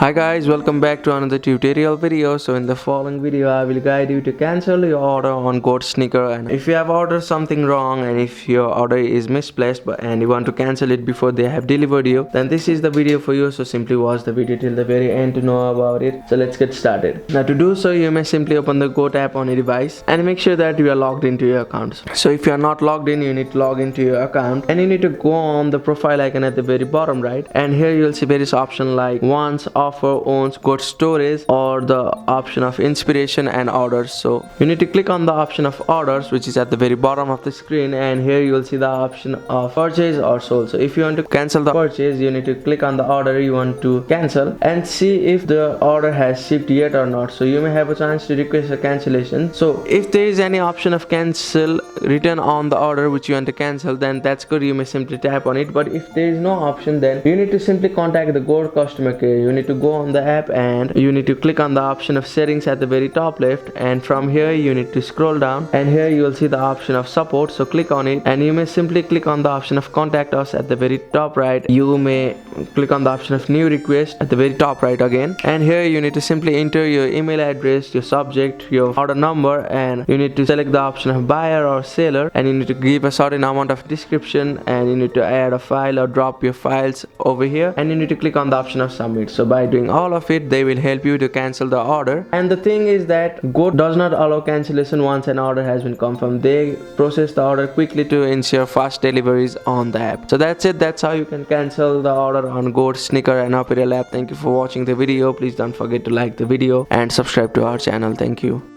Hi guys, welcome back to another tutorial video. So in the following video I will guide you to cancel your order on Goat Sneaker. And if you have ordered something wrong and if your order is misplaced and you want to cancel it before they have delivered you, then this is the video for you. So simply watch the video till the very end to know about it. So let's get started. Now to do so, you may simply open the Goat app on your device and make sure that you are logged into your account. So if you are not logged in, you need to log into your account and you need to go on the profile icon at the very bottom right, and here you will see various options like once, offer, owns, Goat storage, or the option of inspiration and orders. So you need to click on the option of orders, which is at the very bottom of the screen, and here you will see the option of purchase or sold. So if you want to cancel the purchase, you need to click on the order you want to cancel and see if the order has shipped yet or not. So you may have a chance to request a cancellation. So if there is any option of cancel written on the order which you want to cancel, then that's good, you may simply tap on it. But if there is no option, then you need to simply contact the Goat customer care. You need to go on the app and you need to click on the option of settings at the very top left, and from here you need to scroll down and here you will see the option of support. So click on it and you may simply click on the option of contact us at the very top right. You may click on the option of new request at the very top right again, and here you need to simply enter your email address, your subject, your order number, and you need to select the option of buyer or seller, and you need to give a certain amount of description, and you need to add a file or drop your files over here, and you need to click on the option of submit. So by doing all of it, they will help you to cancel the order. And the thing is that Goat does not allow cancellation once an order has been confirmed. They process the order quickly to ensure fast deliveries on the app. So that's it. That's how you can cancel the order on Goat Sneaker and Apparel app. Thank you for watching the video. Please don't forget to like the video and subscribe to our channel. Thank you.